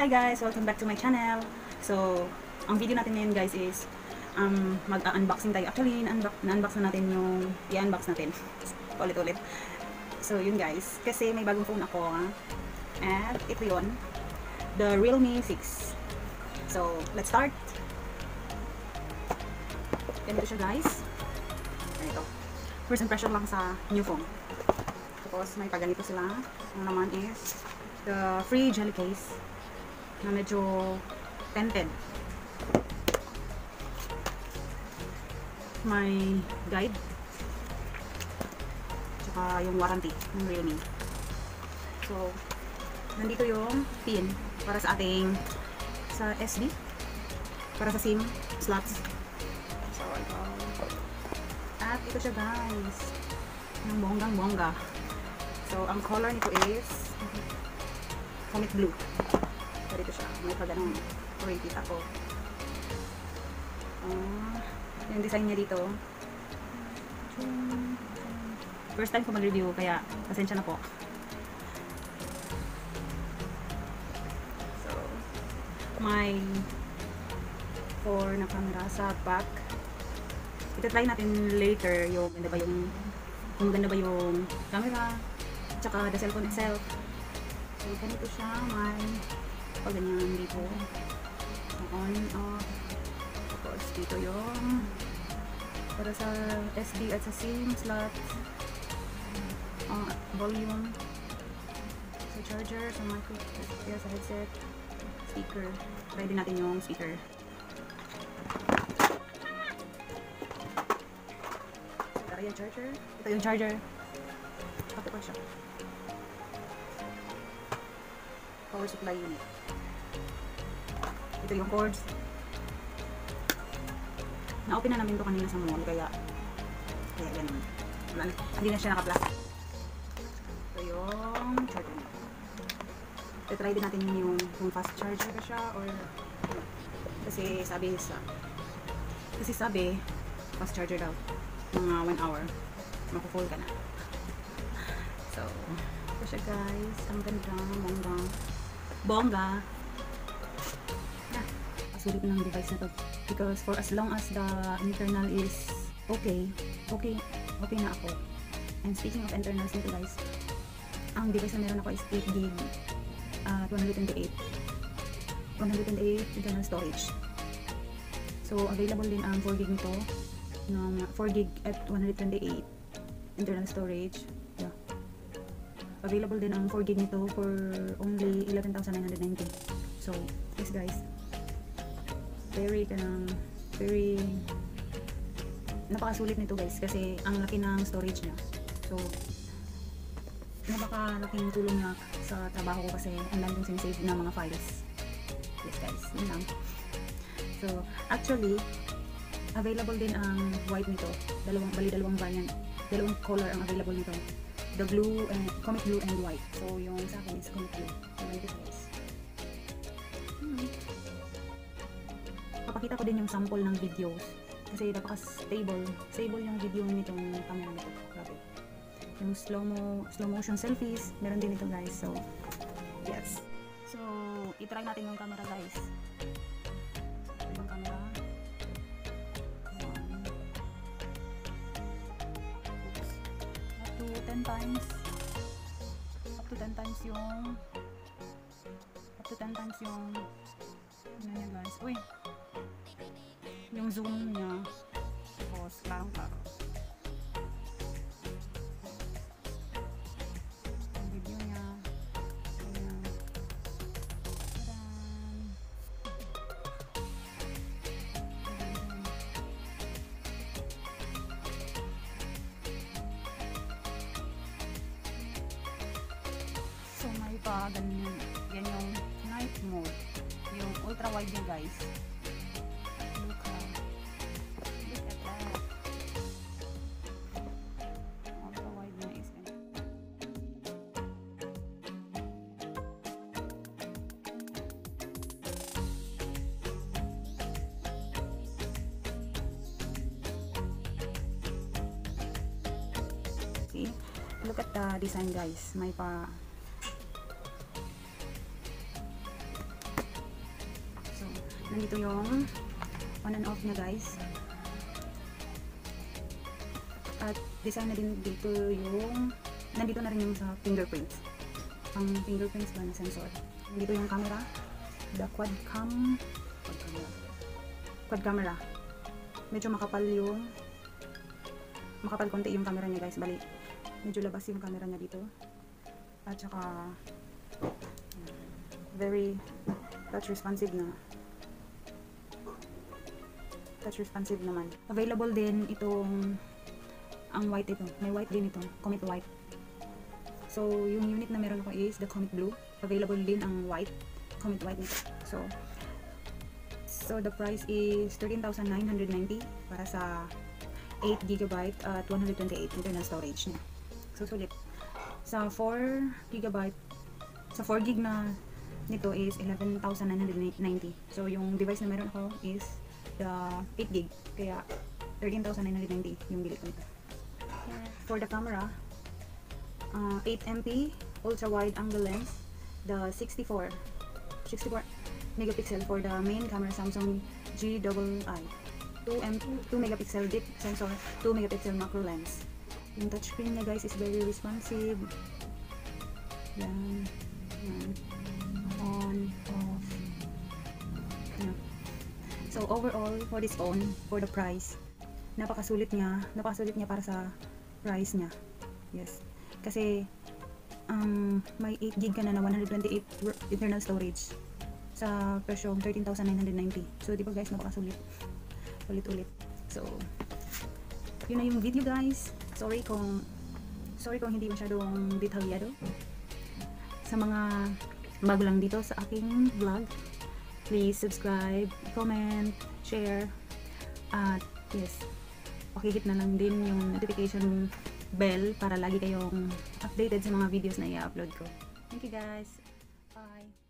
Hi guys! Welcome back to my channel. So, ang video natin ngayon guys is mag-unboxing tayo. Actually, na-unbox na natin yung i-unbox natin. Ulit-ulit. So, yun guys. Kasi may bagong phone ako. At ito yun. The Realme 6. So, let's start. Ganito siya guys. Ganito. First impression lang sa new phone. Tapos, may paganito sila. Ang naman is the free jelly case na medyo tinted. May guide. Tsaka yung warranty ng Realme. So, nandito yung pin para sa ating sa SD. Para sa SIM slots. So, ito. At ito siya guys. Yung bonggang-bongga. So, ang color nito is comic blue. So, dito siya. May pa ganun kita ko. Yung design niya dito. First time ko mag-review, kaya pasensya na po. So, may 4 na camera sa back. Ito-try natin later yung kung maganda ba yung camera, tsaka the cellphone itself. So, ganito siya. May ganyan dito. On, off. Tapos, dito yung para sa SD at sa SIM slot. Volume. Sa charger, sa micro, sa headset. Speaker. Try din natin yung speaker. Tara yung charger. Ito yung charger. Pati pa siya. Power supply unit. Ito yung cords. Na-open na namin ito kanina sa mall, kaya ganun. Hindi na siya naka-plastic. Ito yung charger niya. I-try din natin yung fast charger ba siya or kasi sabi fast charger daw mga 1 hour maku-full ka na. So, ito siya guys. Ang ganda, bongga. Sulit ng device na to because for as long as the internal is okay na ako. And speaking of internals nito guys, ang device na meron ako is 8 gig 128 internal storage. So available din ang 4 gig nito ng 4 gig at 128 internal storage. Yeah. Available din ang 4 gig nito for only 11,990. So yes guys, very napakasulit nito guys kasi ang laki ng storage niya. So napakalaking tulong niya sa trabaho ko kasi ang dami kong sinisave na mga files. Yes guys, yun lang. So actually available din ang white nito. Dalawang variant, dalawang color ang available nito. The blue and comic blue and white. So yung sa akin is comic blue. So ganito guys. Papakita ko din yung sample ng videos kasi stable yung video nitong camera nito. Grabe. Yung slow motion selfies meron din ito guys. So yes, so i-try natin yung camera guys. Ito yung camera. Up to 10 times yung ano niya guys. Uy, yung zoom niya, tapos klarong-klaro. Yung video niya, ayan. So may pa ganyan, yan yung night mode, yung ultra wide niya guys. Look at the design guys. May pa nandito yung on and off niya guys. At design na din dito yung, nandito na rin yung sa fingerprints. Ang fingerprints ba na sensor. Nandito yung camera, the quad camera. Medyo makapal konti yung camera niya guys. Bali, medyo labas yung camera niya dito. At saka very touch responsive naman. Available din itong ang white ito. May white din ito, Comet White. So, yung unit na meron ako is the Comet Blue. Available din ang white, Comet White nito. So the price is 13,990 para sa 8GB at 128 internal storage niya. So, sulit. Sa 4GB, sa 4GB na nito is 11,990. So, yung device na meron ako is the 8GB. Kaya, 13,990 yung bili ko nito. For the camera, 8MP ultra wide angle lens, the 64 megapixel for the main camera Samsung GII, 2 megapixel deep sensor, 2 megapixel macro lens. Yung touchscreen niya guys is very responsive. Yan. On, off. Yan. So overall for this phone, for the price, napakasulit niya para sa price niya. Yes. Kasi may 8GB ka na 128 internal storage sa presyong 13,990. So, di ba guys, napakasulit. Ulit-ulit. So, yun na yung video guys. Sorry kung hindi masyadong detalyado. Sa mga bago lang dito sa aking vlog, please subscribe, comment, share, at yes, pakihit na lang din yung notification bell para lagi kayong updated sa mga videos na i-upload ko. Thank you guys. Bye.